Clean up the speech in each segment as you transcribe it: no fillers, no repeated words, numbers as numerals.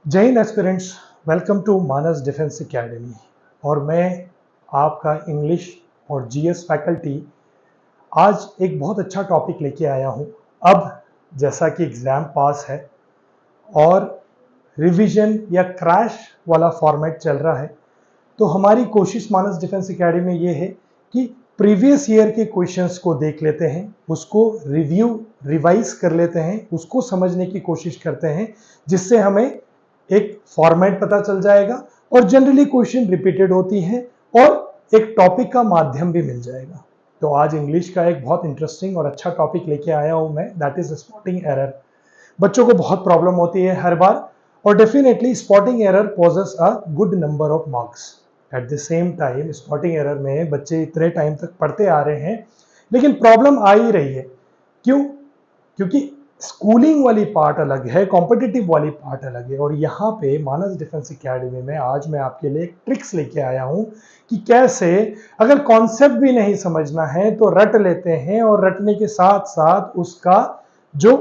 जय हिंद aspirants, welcome to Manas defence academy. और मैं आपका इंग्लिश और जीएस फैकल्टी आज एक बहुत अच्छा टॉपिक लेके आया हूँ। अब जैसा कि एग्ज़ाम पास है और रिवीजन या क्रैश वाला फॉर्मेट चल रहा है, तो हमारी कोशिश मानस डिफेंस एकेडमी में ये है कि प्रीवियस ईयर के क्वेश्चंस को देख लेते हैं, उसको रिवाइज कर लेते हैं, उसको समझने की कोशिश करते हैं, जिससे हमें एक फॉर्मेट पता चल जाएगा और जनरली क्वेश्चन रिपीटेड होती हैं और एक टॉपिक का माध्यम भी मिल जाएगा। तो आज इंग्लिश का एक बहुत इंटरेस्टिंग और अच्छा टॉपिक लेके आया हूं मैं, दैट इज स्पॉटिंग एरर। बच्चों को बहुत प्रॉब्लम होती है हर बार, और definitely spotting error possesses a good number of marks. At the same time spotting error में बच्चे इतने टाइम तक पढ़ते आ रहे हैं, लेकिन प्रॉब्लम आ ही रही है। क्यों? क्योंकि स्कूलिंग वाली पार्ट अलग है, कॉम्पिटिटिव वाली पार्ट अलग है। और यहाँ पे मानस डिफेंस एकेडमी में आज मैं आपके लिए एक ट्रिक्स लेके आया हूँ कि कैसे अगर कॉन्सेप्ट भी नहीं समझना है तो रट लेते हैं, और रटने के साथ साथ उसका जो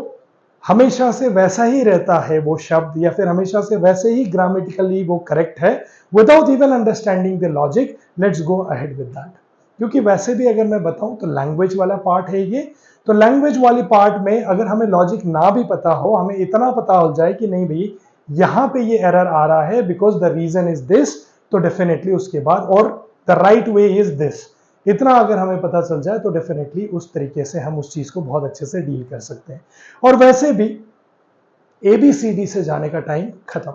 हमेशा से वैसा ही रहता है वो शब्द, या फिर हमेशा से वैसे ही ग्रामेटिकली वो करेक्ट है, without even understanding the logic. Let's go ahead with that. क्योंकि वैसे भी अगर मैं बताऊं तो लैंग्वेज वाला पार्ट है ये। तो लैंग्वेज वाली पार्ट में अगर हमें लॉजिक ना भी पता हो, हमें इतना पता हो जाए कि नहीं भाई यहां पे ये एरर आ रहा है because the reason is this, तो डेफिनेटली उसके बाद और the right way is this, इतना अगर हमें पता चल जाए तो डेफिनेटली उस तरीके से हम उस चीज को बहुत अच्छे से डील कर सकते हैं। और वैसे भी ABCD से जाने का टाइम खत्म,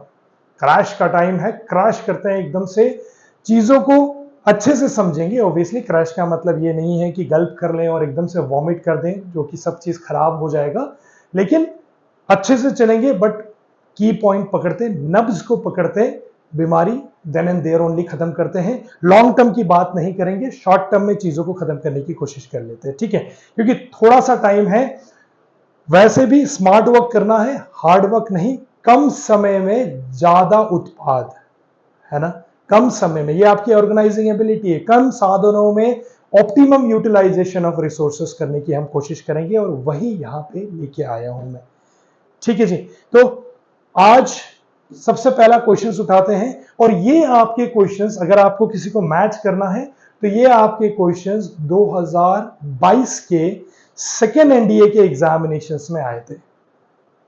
क्रैश का टाइम है। क्रैश करते हैं एकदम से, चीजों को अच्छे से समझेंगे। ऑब्वियसली क्रैश का मतलब ये नहीं है कि गल्प कर लें और एकदम से वॉमिट कर दें, जो कि सब चीज खराब हो जाएगा, लेकिन अच्छे से चलेंगे। बट की पॉइंट पकड़ते, नब्ज को पकड़ते, बीमारी देन एंड देयर ओनली खत्म करते हैं। लॉन्ग टर्म की बात नहीं करेंगे, शॉर्ट टर्म में चीजों को खत्म करने की कोशिश कर लेते हैं, ठीक है? क्योंकि थोड़ा सा टाइम है, वैसे भी स्मार्ट वर्क करना है, हार्ड वर्क नहीं। कम समय में ज्यादा उत्पाद, है ना? कम समय में, ये आपकी ऑर्गेनाइजिंग एबिलिटी है। कम साधनों में ऑप्टिमम यूटिलाइजेशन ऑफ रिसोर्सेस करने की हम कोशिश करेंगे, और वही यहां पे लेके आया हूं मैं, ठीक है जी? तो आज सबसे पहला क्वेश्चंस उठाते हैं, और ये आपके क्वेश्चंस अगर आपको किसी को मैच करना है तो ये आपके क्वेश्चंस 2022 के सेकेंड एनडीए के एग्जामिनेशंस में आए थे,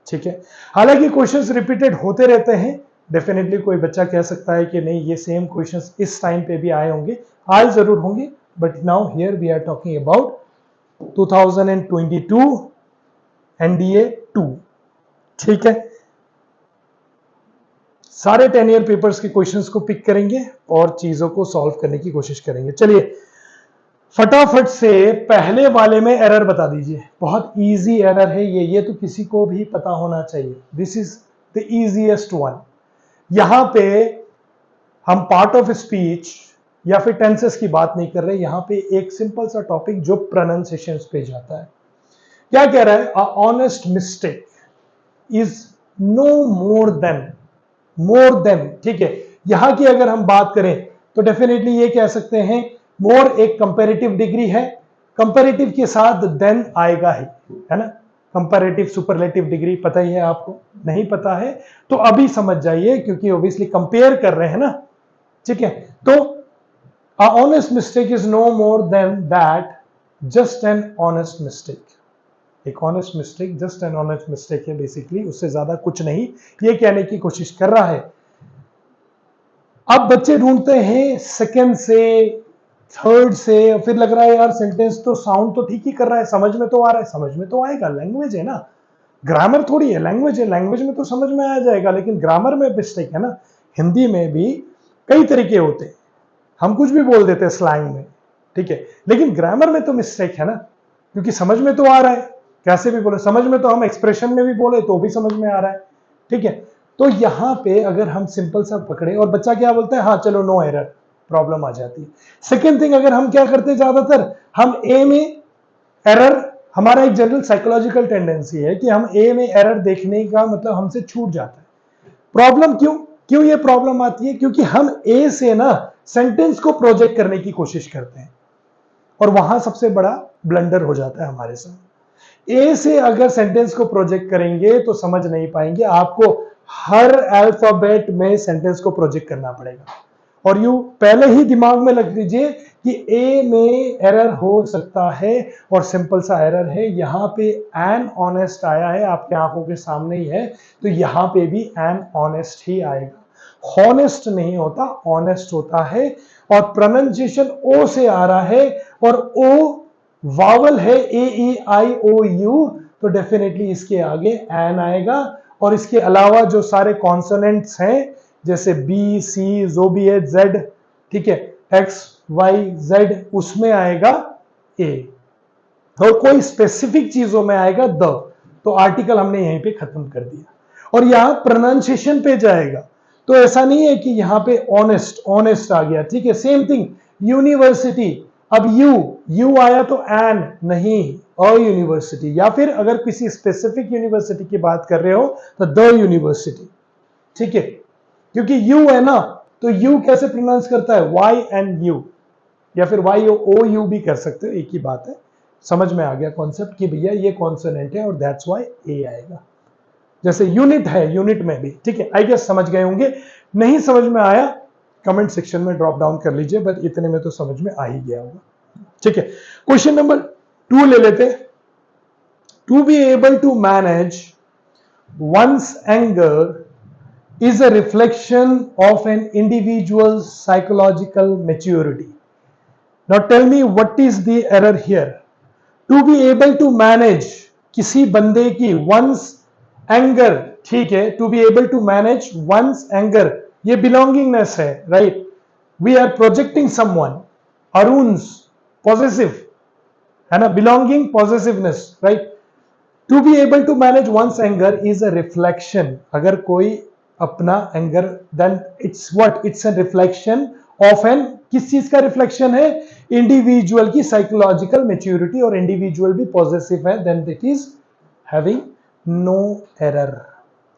ठीक है? हालांकि क्वेश्चंस रिपीटेड होते रहते हैं। डेफिनेटली कोई बच्चा कह सकता है कि नहीं ये सेम क्वेश्चंस इस टाइम पे भी आए होंगे, आए जरूर होंगे, but now here we are talking about 2022 NDA 2, ठीक है? सारे 10 ईयर पेपर्स के क्वेश्चंस को पिक करेंगे और चीजों को सॉल्व करने की कोशिश करेंगे। चलिए फटाफट से पहले वाले में एरर बता दीजिए। बहुत इजी एरर है ये तो किसी को भी पता होना चाहिए। This is the easiest one. यहां पे हम पार्ट ऑफ स्पीच या फिर टेंसेस की बात नहीं कर रहे, यहां पे एक सिंपल सा टॉपिक जो प्रोनाउंसिएशन पे जाता है। क्या कह रहा है? A honest mistake is no more than, ठीक है? यहां की अगर हम बात करें तो डेफिनेटली ये कह सकते हैं मोर एक कंपैरेटिव डिग्री है, कंपैरेटिव के साथ देन आएगा ही, है ना? कंपैरेटिव सुपरलेटिव डिग्री पता ही है आपको? नहीं पता है तो अभी समझ जाइए, क्योंकि ऑब्वियसली कंपेयर कर रहे हैं ना, ठीक है? तो a honest mistake is no more than that just an honest mistake. एक honest mistake just an honest mistake है बेसिकली, उससे ज्यादा कुछ नहीं, ये कहने की कोशिश कर रहा है। अब बच्चे ढूंढते हैं सेकंड से, थर्ड से, फिर लग रहा है यार सेंटेंस तो साउंड तो ठीक ही कर रहा है, समझ में तो आ रहा है। समझ में तो आएगा, लैंग्वेज है ना, ग्रामर थोड़ी है, लैंग्वेज है, लैंग्वेज में तो समझ में आ जाएगा, लेकिन ग्रामर में मिस्टेक है ना। हिंदी में भी कई तरीके होते हैं, हम कुछ भी बोल देते हैं स्लैंग में, ठीक है? लेकिन ग्रामर में तो मिस्टेक है ना, क्योंकि समझ में तो आ रहा है। कैसे भी बोले समझ में, तो हम एक्सप्रेशन में भी बोले तो भी समझ में आ रहा है, ठीक है? तो यहां पे अगर हम सिंपल सा पकड़े और बच्चा क्या बोलता है, हाँ चलो नो एरर, प्रॉब्लम आ जाती है। सेकेंड थिंग, अगर हम क्या करते हैं, ज्यादातर हम ए में एरर, हमारा एक जनरल साइकोलॉजिकल टेंडेंसी है कि हम ए में एरर देखने का मतलब हमसे छूट जाता है। प्रॉब्लम क्यों क्यों ये प्रॉब्लम आती है? क्योंकि हम ए से ना सेंटेंस को प्रोजेक्ट करने की कोशिश करते हैं, और वहां सबसे बड़ा ब्लंडर हो जाता है हमारे साथ। ए से अगर सेंटेंस को प्रोजेक्ट करेंगे तो समझ नहीं पाएंगे, आपको हर अल्फाबेट में सेंटेंस को प्रोजेक्ट करना पड़ेगा। और यू पहले ही दिमाग में रख लीजिए कि ए में एरर हो सकता है, और सिंपल सा एरर है। यहां पे एन ऑनेस्ट आया है, आपके आंखों के सामने ही है, तो यहां पे भी एन ऑनेस्ट ही आएगा। हॉनेस्ट नहीं होता, ऑनेस्ट होता है। और प्रोनाउंसिएशन ओ से आ रहा है, और ओ वावल है, ए ई आई ओ यू, तो डेफिनेटली इसके आगे एन आएगा। और इसके अलावा जो सारे कॉन्सोनेंट्स हैं, जैसे बी सी जो भी है, जेड, ठीक है, एक्स वाई जेड, उसमें आएगा ए। और कोई स्पेसिफिक चीजों में आएगा द। तो आर्टिकल हमने यहीं पे खत्म कर दिया। और यहां प्रोनाउंसिएशन पे जाएगा, तो ऐसा नहीं है कि यहां पे ऑनेस्ट ऑनेस्ट आ गया, ठीक है। सेम थिंग यूनिवर्सिटी, अब यू आया तो एन नहीं, अ यूनिवर्सिटी। या फिर अगर किसी स्पेसिफिक यूनिवर्सिटी की बात कर रहे हो तो द यूनिवर्सिटी, ठीक है। क्योंकि यू है ना, तो यू कैसे प्रोनाउंस करता है, वाई एन यू, या फिर वाई ओ यू भी कर सकते हो, एक ही बात है। समझ में आ गया कॉन्सेप्ट कि भैया ये कॉन्सोनेंट है और दैट्स वाई ए आएगा। जैसे यूनिट है, यूनिट में भी, ठीक है। आई गेस समझ गए होंगे। नहीं समझ में आया कमेंट सेक्शन में ड्रॉप डाउन कर लीजिए, बट इतने में तो समझ में आ ही गया होगा, ठीक है। क्वेश्चन नंबर 2 ले लेते। To be able to manage one's anger is a reflection of an individual's psychological maturity. Now tell me what is the error here? To be able to manage किसी बंदे की one's anger, ठीक है, to be able to manage one's anger, ये belongingness है, right? We are projecting someone, Arun's possessive, है ना, belonging possessiveness, right? To be able to manage one's anger is a reflection. अगर कोई अपना anger, then it's what, it's a reflection of an, किस चीज का रिफ्लेक्शन है, इंडिविजुअल की साइकोलॉजिकल मैच्योरिटी। और इंडिविजुअल भी पॉजिटिव है, then it is having no error.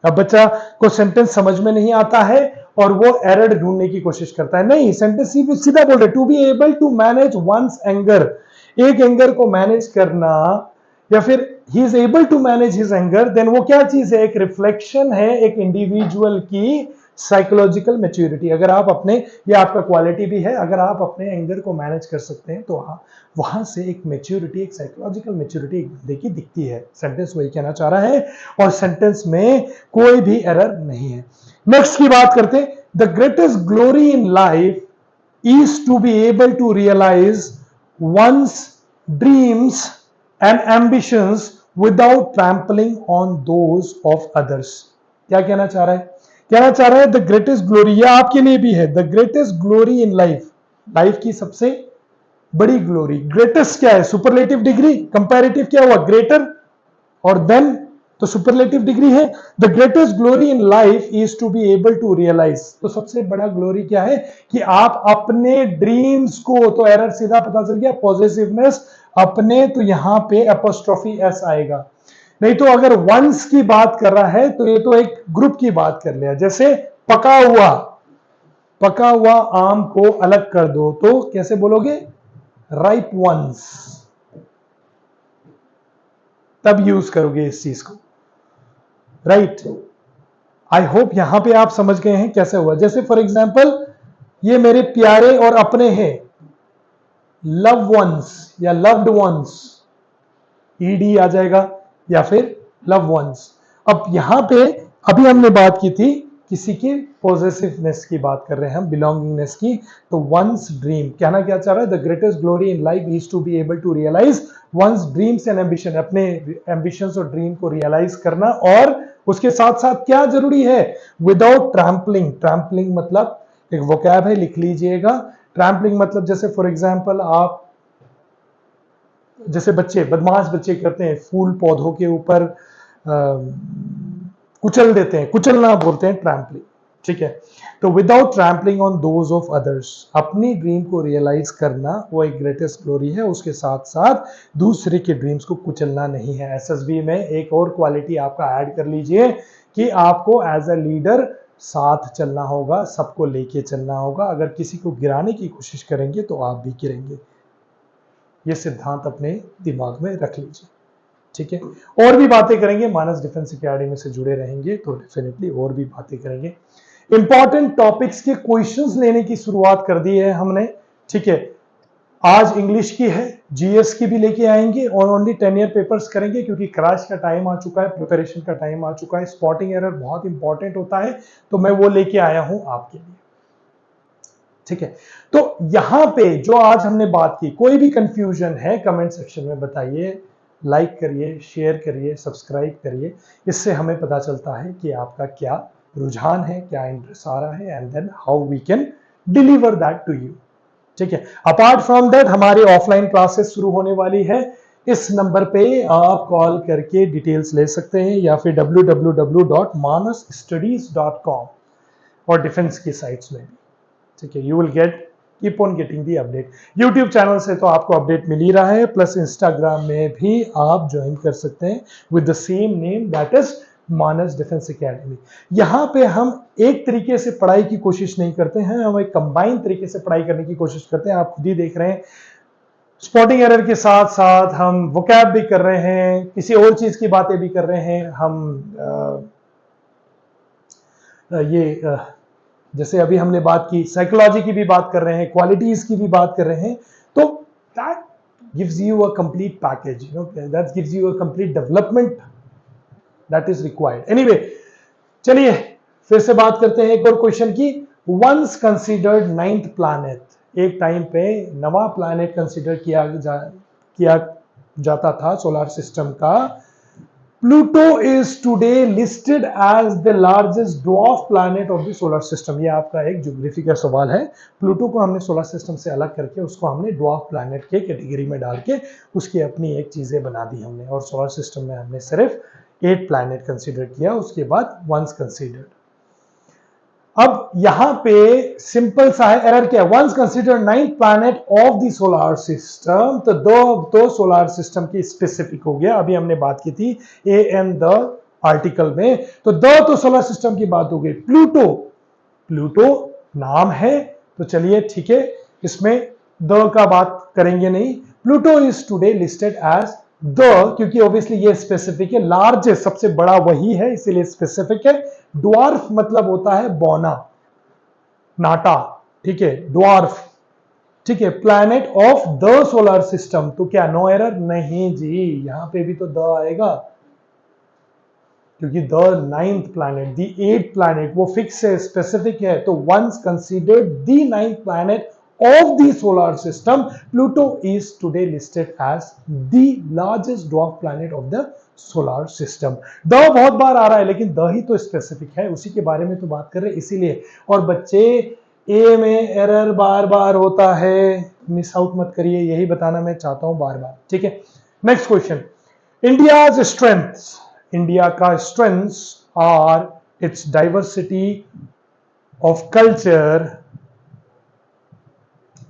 अब बच्चा को सेंटेंस समझ में नहीं आता है और वो एरर ढूंढने की कोशिश करता है, नहीं, सेंटेंस सीधा बोल रहे, to be able to manage one's anger, एक एंगर को मैनेज करना, या फिर he is able to manage his anger, then वो क्या चीज है, एक रिफ्लेक्शन है एक इंडिविजुअल की साइकोलॉजिकल मैच्योरिटी। अगर आप अपने, ये आपका क्वालिटी भी है, अगर आप अपने एंगर को मैनेज कर सकते हैं तो वहां से एक मैच्योरिटी, एक साइकोलॉजिकल मैच्योरिटी देखी दिखती है। सेंटेंस वही कहना चाह रहा है, और सेंटेंस में कोई भी एरर नहीं है। नेक्स्ट की बात करते हैं। The greatest glory in life is to be able to realize one's dreams and ambitions without trampling on those of others. क्या कहना चाह रहा है, कहना चाह रहा है द ग्रेटेस्ट ग्लोरी, यह आपके लिए भी है, the greatest glory in life, life की सबसे बड़ी ग्लोरी। ग्रेटेस्ट क्या है, सुपरलेटिव डिग्री, कंपैरेटिव क्या हुआ, ग्रेटर, और देन तो सुपरलेटिव डिग्री है। The greatest glory in life is to be able to realise, तो सबसे बड़ा ग्लोरी क्या है कि आप अपने ड्रीम्स को, तो एरर सीधा पता चल गया, पॉजिटिवनेस अपने, तो यहां पे एपोस्ट्रोफी एस आएगा। नहीं तो अगर वंस की बात कर रहा है तो ये तो एक ग्रुप की बात कर लिया। जैसे पका हुआ आम को अलग कर दो, तो कैसे बोलोगे, राइप वंस, तब यूज करोगे इस चीज को, राइट। आई होप यहां पे आप समझ गए हैं कैसे हुआ। जैसे फॉर एग्जाम्पल, ये मेरे प्यारे और अपने हैं, लव वंस या लव्ड वंस, ईडी आ जाएगा, या फिर लव वंस। अब यहां पे अभी हमने बात की थी किसी की पॉजिटिवनेस की बात कर रहे हैं हम, बिलोंगिंगनेस की, तो वंस ड्रीम, कहना क्या चाह रहा है, the greatest glory in life is to be able to realise one's dreams and ambition, अपने एम्बिशंस और ड्रीम को रियलाइज करना। और उसके साथ साथ क्या जरूरी है, विदाउट ट्रैम्पलिंग, ट्रैम्पलिंग मतलब एक वोकैब है, लिख लीजिएगा। ट्रैम्पलिंग मतलब जैसे फॉर एग्जाम्पल आप, जैसे बच्चे, बदमाश बच्चे करते हैं, फूल पौधों के ऊपर कुचल देते हैं, कुचलना बोलते हैं ट्रैम्पलिंग, ठीक है। तो without trampling on those of others, अपनी ड्रीम को रियलाइज करना वो एक ग्रेटेस्ट ग्लोरी है। उसके साथ साथ दूसरे के ड्रीम्स को कुचलना नहीं है। एसएसबी में एक और क्वालिटी आपका ऐड कर लीजिए कि आपको एज अ लीडर साथ चलना होगा, सबको लेके चलना होगा। अगर किसी को गिराने की कोशिश करेंगे तो आप भी गिरेंगे। ये सिद्धांत अपने दिमाग में रख लीजिए, ठीक है। और भी बातें करेंगे, मानस डिफेंस एकेडमी से जुड़े रहेंगे तो डेफिनेटली और भी बातें करेंगे। इंपॉर्टेंट टॉपिक्स के क्वेश्चंस लेने की शुरुआत कर दी है हमने, ठीक है। आज इंग्लिश की है, जीएस की भी लेके आएंगे और ओनली 10 ईयर पेपर्स करेंगे क्योंकि क्रैश का टाइम आ चुका है, प्रिपरेशन का टाइम आ चुका है। स्पॉटिंग एरर बहुत इंपॉर्टेंट होता है तो मैं वो लेके आया हूं आपके लिए, ठीक है। तो यहां पे जो आज हमने बात की, कोई भी कंफ्यूजन है कमेंट सेक्शन में बताइए, लाइक करिए, शेयर करिए, सब्सक्राइब करिए। इससे हमें पता चलता है कि आपका क्या रुझान है, क्या इंटरेस्ट आ रहा है, and then how we can deliver that to you, ठीक है। अपार्ट फ्रॉम दैट हमारी ऑफलाइन क्लासेस शुरू होने वाली है। इस नंबर पे आप कॉल करके डिटेल्स ले सकते हैं या फिर www.manasstudies.com और डिफेंस की साइट्स में भी, ठीक है। You will keep on getting the update. YouTube channel से तो आपको अपडेट मिल ही रहा है, प्लस इंस्टाग्राम में भी आप ज्वाइन कर सकते हैं with the same name, that is Manas defence academy. यहां पे हम एक तरीके से पढ़ाई की कोशिश नहीं करते हैं, हम एक कंबाइंड तरीके से पढ़ाई करने की कोशिश करते हैं। आप खुद ही देख रहे हैं, स्पॉटिंग एरर के साथ साथ हम वोकैब भी कर रहे हैं, किसी और चीज की बातें भी कर रहे हैं। हम जैसे अभी हमने बात की, साइकोलॉजी की भी बात कर रहे हैं, क्वालिटीज की भी बात कर रहे हैं। तो that gives you a complete package, you know, that gives you a complete development that is required. Anyway, चलिए फिर से बात करते हैं एक और क्वेश्चन की। वंस कंसिडर्ड नाइन्थ प्लैनेट, एक टाइम पे नवा प्लैनेट कंसिडर किया जाता था सोलर सिस्टम का। Pluto is today listed as the largest dwarf planet of the solar system. ये आपका एक ज्योग्राफी का सवाल है। प्लूटो को हमने सोलर सिस्टम से अलग करके उसको हमने ड्वार्फ प्लैनेट के कैटेगरी में डाल के उसकी अपनी एक चीजें बना दी हमने, और सोलर सिस्टम में हमने सिर्फ 8 प्लैनेट कंसीडर किया, उसके बाद वंस कंसीडर्ड। अब यहां पे सिंपल सा है, एरर क्या है, once consider 9th planet of the solar system. तो दो सोलर सिस्टम की स्पेसिफिक हो गया, अभी हमने बात की थी ए एंड द आर्टिकल में। तो तो सोलर सिस्टम की बात हो गई। प्लूटो नाम है, तो चलिए ठीक है, इसमें द का बात करेंगे नहीं। Pluto is today listed as the, क्योंकि ऑब्वियसली ये स्पेसिफिक है, लार्जेस्ट सबसे बड़ा वही है इसीलिए स्पेसिफिक है। ड्वार्फ मतलब होता है बौना, नाटा, ठीक है, ड्वार्फ, ठीक है, planet of the solar system. तो क्या नो एरर? नहीं जी, यहां पे भी तो द आएगा क्योंकि the 9th planet, the 8th planet वो फिक्स है, स्पेसिफिक है। तो once considered the 9th planet of the solar system, Pluto is today listed as the largest dwarf planet of the solar system। The बहुत बार आ रहा है लेकिन the he तो specific है, उसी के बारे में तो बात कर रहे हैं इसीलिए। और बच्चे, ए में एरर बार बार होता है, मिस आउट मत करिए, यही बताना मैं चाहता हूं बार बार, ठीक है। Next question, India's strengths. India का strengths are its diversity of culture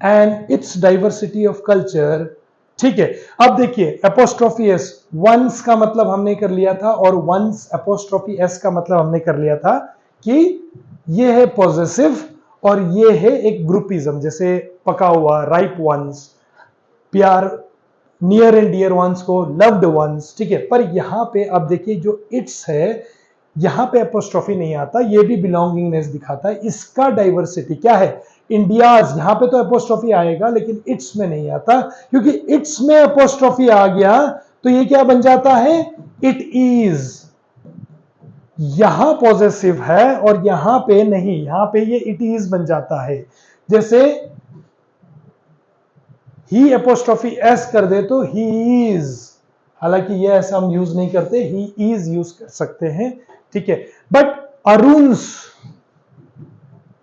and its diversity of culture, ठीक है। अब देखिए, एपोस्ट्रोफी एस, वंस का मतलब हमने कर लिया था, और वंस एपोस्ट्रोफी एस का मतलब हमने कर लिया था कि ये है पॉजेसिव और ये है एक ग्रुपिज्म, जैसे पका हुआ, राइप वंस, प्यार, नियर एंड डियर वंस को लव्ड वंस, ठीक है। पर यहां पे अब देखिए, जो इट्स है यहां पे एपोस्ट्रोफी नहीं आता, ये भी बिलोंगिंगनेस दिखाता है। इसका डाइवर्सिटी क्या है? इंडियाज, यहां पे तो एपोस्ट्रोफी आएगा लेकिन इट्स में नहीं आता, क्योंकि इट्स में एपोस्ट्रोफी आ गया तो ये क्या बन जाता है? It is. यहां पॉजेसिव है और यहां पे नहीं, यहां पे ये इट इज बन जाता है। जैसे ही एपोस्ट्रोफी एस कर दे तो ही इज, हालांकि ये ऐसा हम यूज नहीं करते, ही इज यूज कर सकते हैं, ठीक है। बट अरुण्स,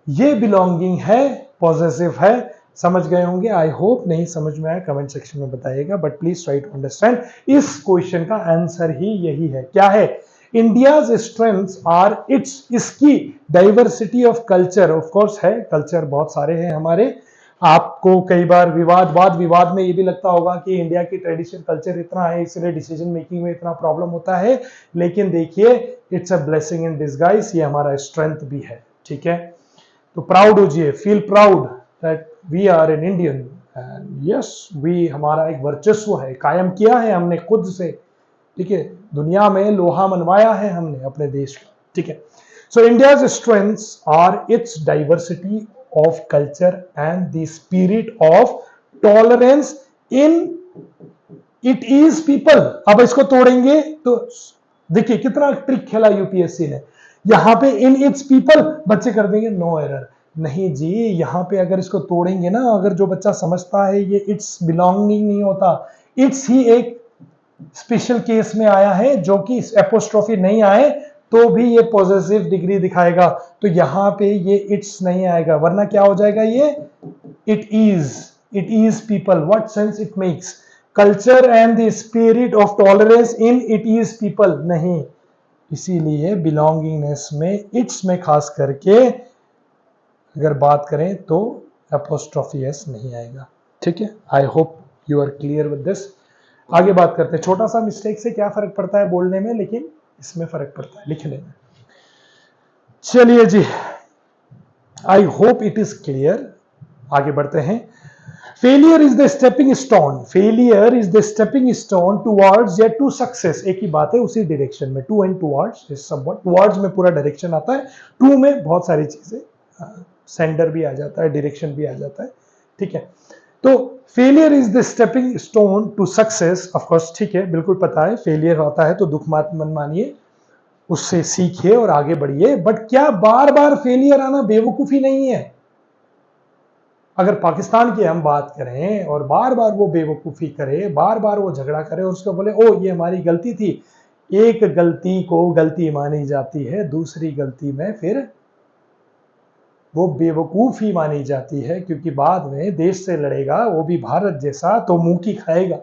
ये बिलोंगिंग है, पॉजेसिव है, समझ गए होंगे। आई होप, नहीं समझ में आया कमेंट सेक्शन में बताइएगा, but please try to understand. इस क्वेश्चन का आंसर ही यही है। क्या है? इंडियाज स्ट्रेंथ्स आर इट्स, इसकी diversity of culture, of course है, कल्चर बहुत सारे हैं हमारे। आपको कई बार वाद विवाद में ये भी लगता होगा कि इंडिया की ट्रेडिशनल कल्चर इतना है इसलिए डिसीजन मेकिंग में इतना प्रॉब्लम होता है, लेकिन देखिए, it's a blessing in disguise, ये हमारा स्ट्रेंथ भी है, ठीक है। तो प्राउड होजिए, feel proud that we are an Indian, and yes we, हमारा एक वर्चस्व है, कायम किया है हमने खुद से, ठीक है, दुनिया में लोहा मनवाया है हमने अपने देश का, ठीक है। So India's strengths are its diversity of culture and the spirit of tolerance in it is people. अब इसको तोड़ेंगे तो देखिए कितना ट्रिक खेला यूपीएससी ने। यहां पे इन इट्स पीपल बच्चे कर देंगे नो एरर, नहीं जी, यहां पे अगर इसको तोड़ेंगे ना, अगर जो बच्चा समझता है ये इट्स बिलोंगिंग नहीं होता, इट्स ही एक स्पेशल केस में आया है जो कि एपोस्ट्रोफी नहीं आए तो भी ये पॉजिटिव डिग्री दिखाएगा, तो यहां पे ये इट्स नहीं आएगा, वरना क्या हो जाएगा ये it is people. What sense it makes, culture and the spirit of tolerance in it is people नहीं, इसीलिए बिलोंगिंगनेस में इट्स में खास करके अगर बात करें तो एपोस्ट्रोफी एस नहीं आएगा, ठीक है। I hope you are clear with this. आगे बात करते हैं, छोटा सा मिस्टेक से क्या फर्क पड़ता है बोलने में, लेकिन इसमें फर्क पड़ता है लिखने में। चलिए जी, I hope it is clear. आगे बढ़ते हैं। Failure is the stepping stone, failure is the stepping stone towards या टू सक्सेस, एक ही बात है उसी डायरेक्शन में, to and towards is somewhat, towards में पूरा डायरेक्शन आता है, टू में बहुत सारी चीजें, सेंडर भी आ जाता है, डायरेक्शन भी आ जाता है, ठीक है। तो failure is the stepping stone to success, of course, ठीक है, बिल्कुल पता है फेलियर होता है तो दुख मत मानिए, उससे सीखिए और आगे बढ़िए, बट क्या बार बार फेलियर आना बेवकूफी नहीं है? अगर पाकिस्तान की हम बात करें और बार बार वो बेवकूफी करे, बार बार वो झगड़ा करे और उसको बोले ओ ये हमारी गलती थी, एक गलती को गलती मानी जाती है, दूसरी गलती में फिर वो बेवकूफी मानी जाती है, क्योंकि बाद में देश से लड़ेगा वो भी भारत जैसा तो मुंह की खाएगा,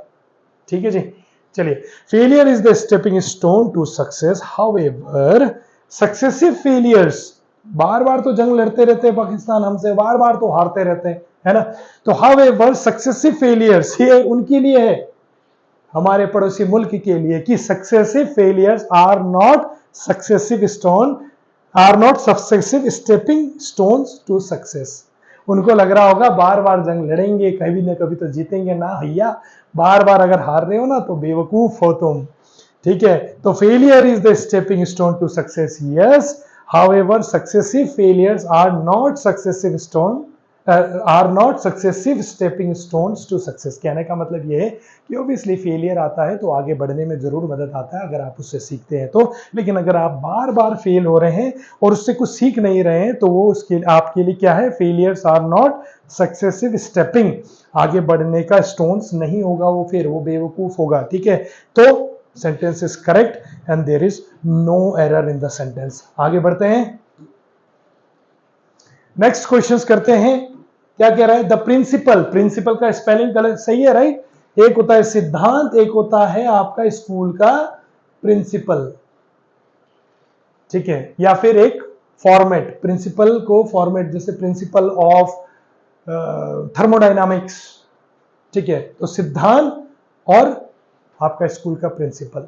ठीक है जी। चलिए, failure is the stepping stone to success, however successive failures, बार बार तो जंग लड़ते रहते हैं पाकिस्तान हमसे, बार बार तो हारते रहते हैं, है ना, तो हाउएवर सक्सेसिव फेलियर्स, ये उनके लिए है, हमारे पड़ोसी मुल्क के लिए, कि successive failures are not successive stone, are not successive stepping stones to success. उनको लग रहा होगा बार बार जंग लड़ेंगे कभी ना कभी तो जीतेंगे, ना भैया, बार बार अगर हार रहे हो ना तो बेवकूफ हो तुम, ठीक है। तो failure is the stepping stone to success, yes, however successive failures are not successive stone, are not successive stepping stones to success. कहने का मतलब ये है कि ऑब्वियसली फेलियर आता है तो आगे बढ़ने में जरूर मदद आता है अगर आप उससे सीखते हैं तो, लेकिन अगर आप बार बार फेल हो रहे हैं और उससे कुछ सीख नहीं रहे हैं तो वो उसके आपके लिए क्या है, failures are not successive stepping, आगे बढ़ने का स्टोन्स नहीं होगा वो, फिर वो बेवकूफ होगा, ठीक है। तो sentence is correct and there is no error in the sentence. आगे बढ़ते हैं, नेक्स्ट क्वेश्चंस करते हैं। क्या कह रहा है, द प्रिंसिपल, प्रिंसिपल का स्पेलिंग गलत सही है, राइट, एक होता है सिद्धांत, एक होता है आपका स्कूल का प्रिंसिपल, ठीक है, या फिर एक फॉर्मेट, प्रिंसिपल को फॉर्मेट, जैसे प्रिंसिपल ऑफ थर्मोडायनामिक्स, ठीक है, तो सिद्धांत और आपका स्कूल का प्रिंसिपल,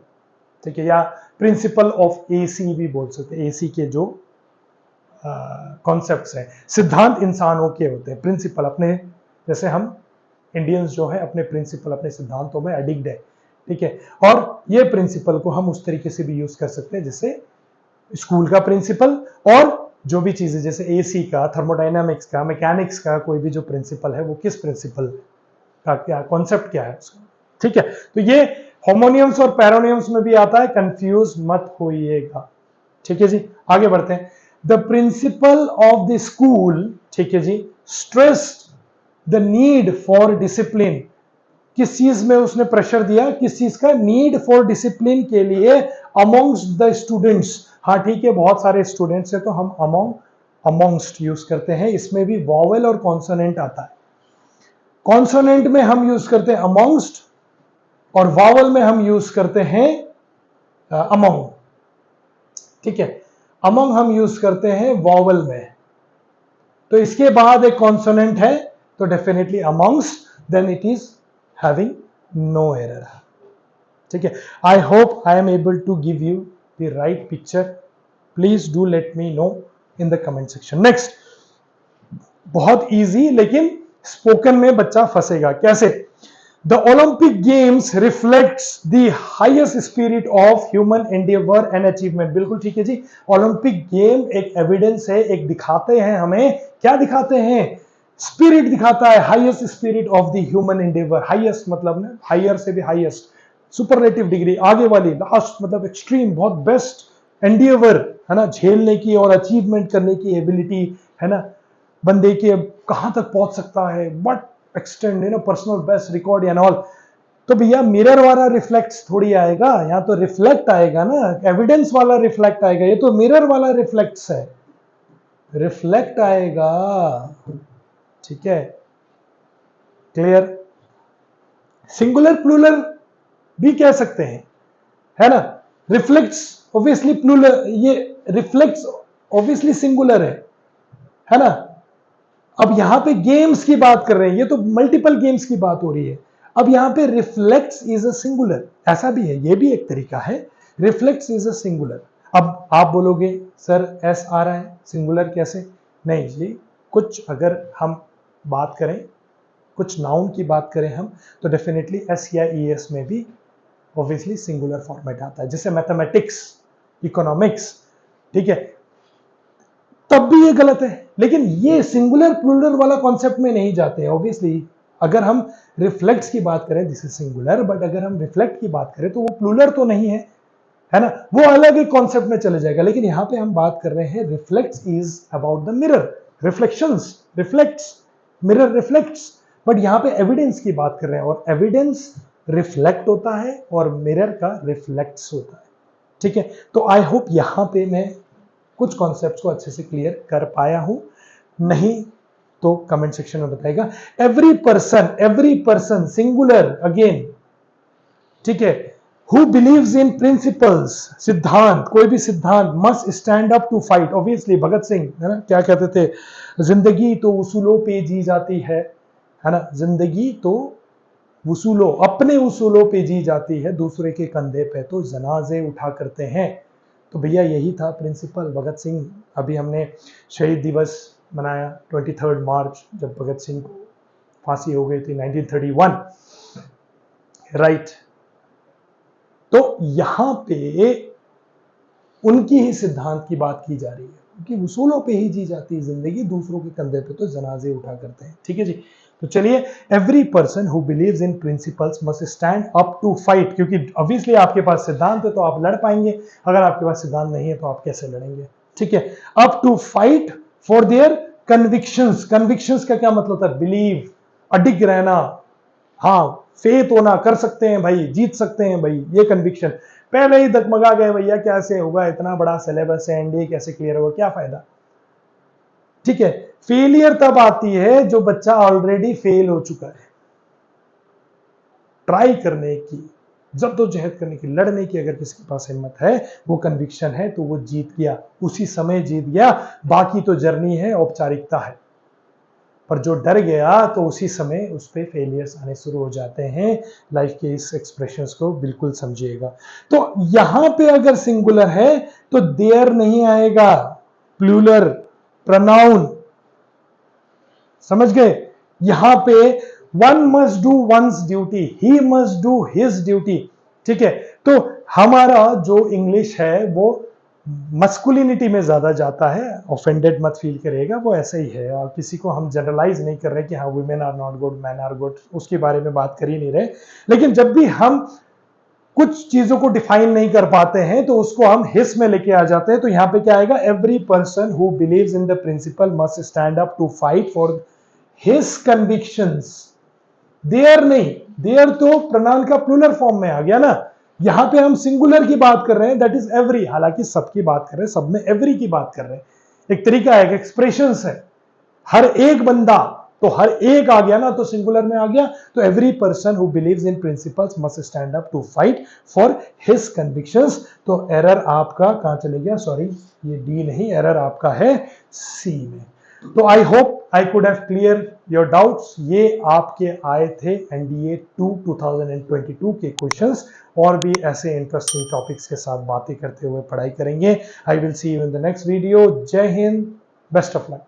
ठीक है, या प्रिंसिपल ऑफ एसी भी बोल सकते हैं, एसी के जो कॉन्सेप्ट्स हैं, सिद्धांत इंसानों के होते हैं, प्रिंसिपल अपने, जैसे हम इंडियंस जो है अपने प्रिंसिपल, अपने सिद्धांतों में एडिक्ट है, ठीक है, और ये प्रिंसिपल को हम उस तरीके से भी यूज कर सकते हैं जैसे स्कूल का प्रिंसिपल, और जो भी चीजें जैसे एसी का, थर्मोडायनामिक्स का, मैकेनिक्स का कोई भी जो प्रिंसिपल है वो किस प्रिंसिपल का क्या कॉन्सेप्ट क्या है उसका, ठीक है। तो ये होमोनियम्स और पैरोनियम्स में भी आता है, कंफ्यूज मत होइएगा, ठीक है जी। आगे बढ़ते हैं, the principal of the school, ठीक है जी, stressed the need for discipline, किस चीज में उसने प्रेशर दिया, किस चीज का, नीड फॉर डिसिप्लिन के लिए अमोंग्स्ट द स्टूडेंट्स, हाँ ठीक है, बहुत सारे स्टूडेंट्स है तो हम अमोंग्स्ट यूज करते हैं, इसमें भी वॉवेल और कॉन्सोनेंट आता है, कॉन्सोनेंट में हम यूज करते हैं अमोंग्स्ट और वावल में हम यूज करते हैं अमोंग, ठीक है, अमोंग हम यूज करते हैं वॉवल में, तो इसके बाद एक कॉन्सोनेंट है तो definitely amongst, then it is having no error, ठीक है। I hope I am able to give you the right picture, please do let me know in the comment section. Next, बहुत इजी लेकिन spoken में बच्चा फंसेगा, कैसे, The Olympic Games reflects the highest spirit of human endeavor and achievement. बिल्कुल ठीक है जी। Olympic game एक evidence है, एक दिखाते हैं हमें, क्या दिखाते हैं? स्पिरिट दिखाता है, highest spirit of the human Endeavour. Highest मतलब ना हायर से भी हाईएस्ट, सुपरलेटिव डिग्री, आगे वाली, लास्ट मतलब एक्सट्रीम, बहुत बेस्ट एंडेवर है ना, झेलने की और अचीवमेंट करने की एबिलिटी है ना, बंदे के कहां तक पहुंच सकता है, but extend personal best record and all. तो भैया मिरर वाला रिफ्लेक्ट थोड़ी आएगा, यहाँ तो रिफ्लेक्ट आएगा ना, एविडेंस वाला रिफ्लेक्ट आएगा, ये तो मिरर वाला रिफ्लेक्ट्स है, रिफ्लेक्ट आएगा। ठीक है, क्लियर? सिंगुलर प्लूरल भी कह सकते हैं, है ना। रिफ्लेक्ट्स ऑब्वियसली प्लूरल, ये रिफ्लेक्ट्स ऑब्वियसली सिंगुलर है ना। अब यहां पे गेम्स की बात कर रहे हैं, ये तो मल्टीपल गेम्स की बात हो रही है। अब यहां पे रिफ्लेक्ट्स इज अ सिंगुलर, ऐसा भी है, ये भी एक तरीका है, रिफ्लेक्ट्स इज अ सिंगुलर। अब आप बोलोगे सर एस आ रहा है, सिंगुलर कैसे? नहीं जी, कुछ अगर हम बात करें, कुछ नाउन की बात करें हम, तो डेफिनेटली एस या ई एस में भी ऑब्वियसली सिंगुलर फॉर्मेट आता है, जैसे मैथमेटिक्स, इकोनॉमिक्स, ठीक है, तब भी ये गलत है। लेकिन ये सिंगुलर प्लूरल वाला कॉन्सेप्ट में नहीं जाते हैं ऑब्वियसली। अगर हम रिफ्लेक्ट्स की बात करें, दिस इज सिंगुलर, बट अगर हम रिफ्लेक्ट की बात करें तो वो प्लूरल तो नहीं है ना, वो अलग एक कॉन्सेप्ट में चले जाएगा। लेकिन यहां पे हम बात कर रहे हैं, reflects is about the mirror, reflections reflects, mirror reflects, but यहां पे एविडेंस की बात कर रहे हैं, और एविडेंस रिफ्लेक्ट होता है और मिरर का रिफ्लेक्ट्स होता है। ठीक है, तो आई होप यहां पे मैं कुछ कॉन्सेप्ट्स को अच्छे से क्लियर कर पाया हूं, नहीं तो कमेंट सेक्शन में बताएगा। एवरी पर्सन सिंगुलर अगेन, ठीक है, हु बिलीव्स इन प्रिंसिपल्स, सिद्धांत, कोई भी सिद्धांत, must stand up to fight. Obviously Bhagat Singh है ना, क्या कहते थे, जिंदगी तो उसूलों पे जी जाती है ना, जिंदगी तो उसूलों, अपने उसूलों पे जी जाती है, दूसरे के कंधे पे तो जनाजे उठा करते हैं। तो भैया यही था प्रिंसिपल भगत सिंह। अभी हमने शहीद दिवस मनाया 23 मार्च, जब भगत सिंह को फांसी हो गई थी 1931, राइट। तो यहां पे उनकी ही सिद्धांत की बात की जा रही है कि उसूलों पे ही जी जाती है जिंदगी, दूसरों के कंधे पे तो जनाजे उठा करते हैं। ठीक है जी, तो चलिए, every person who believes in principles must stand up to fight, क्योंकि ऑब्वियसली आपके पास सिद्धांत है तो आप लड़ पाएंगे, अगर आपके पास सिद्धांत नहीं है तो आप कैसे लड़ेंगे? ठीक है, up to fight for their convictions. Convictions का क्या मतलब होता है? बिलीव, अडिग रहना, हाँ, फेथ होना, कर सकते हैं भाई, जीत सकते हैं भाई, ये कन्विक्शन। पहले ही डगमगा गए भैया, कैसे होगा, इतना बड़ा सिलेबस है, एनडीए कैसे क्लियर होगा, क्या फायदा? ठीक है, फेलियर तब आती है जो बच्चा ऑलरेडी फेल हो चुका है। ट्राई करने की, जद्दोजहद करने की, लड़ने की अगर किसी के पास हिम्मत है, वो कन्विक्शन है, तो वो जीत गया, उसी समय जीत गया। बाकी तो जर्नी है, औपचारिकता है, पर जो डर गया तो उसी समय उस पर फेलियर्स आने शुरू हो जाते हैं। लाइफ के इस एक्सप्रेशंस को बिल्कुल समझिएगा। तो यहां पे अगर सिंगुलर है तो देयर नहीं आएगा, प्लूरल, प्रोनाउन, समझ गए? यहां पे one must do once duty, he must do his duty. ठीक है, तो हमारा जो इंग्लिश है वो मस्कुलिनिटी में ज्यादा जाता है, ऑफेंडेड मत फील करिएगा, वो ऐसा ही है, और किसी को हम जनरलाइज नहीं कर रहे कि हाँ women are not good, man are good, उसके बारे में बात कर ही नहीं रहे। लेकिन जब भी हम कुछ चीजों को डिफाइन नहीं कर पाते हैं तो उसको हम हिस में लेके आ जाते हैं। तो यहां पे क्या आएगा? Every person who believes in the principle must stand up to fight for his convictions. Their नहीं, देयर तो प्रोनाउन का प्लूरल फॉर्म में आ गया ना, यहां पे हम सिंगुलर की बात कर रहे हैं, दैट इज एवरी, हालांकि सबकी बात कर रहे हैं, सब में एवरी की बात कर रहे हैं, एक तरीका है, एक एक्सप्रेशंस है, हर एक बंदा, तो हर एक आ गया ना, तो सिंगुलर में आ गया। तो every person who believes in principles must stand up to fight for his convictions. तो एरर आपका कहां चले गया? सॉरी, ये डी नहीं, एरर आपका है सी में। तो आई hope I could have clear your doubts. ये आपके आए थे एनडीए 2 2022 के क्वेश्चंस, और भी ऐसे इंटरेस्टिंग टॉपिक्स के साथ बातें करते हुए पढ़ाई करेंगे। I will see you in the next video. जय हिंद, बेस्ट ऑफ लक।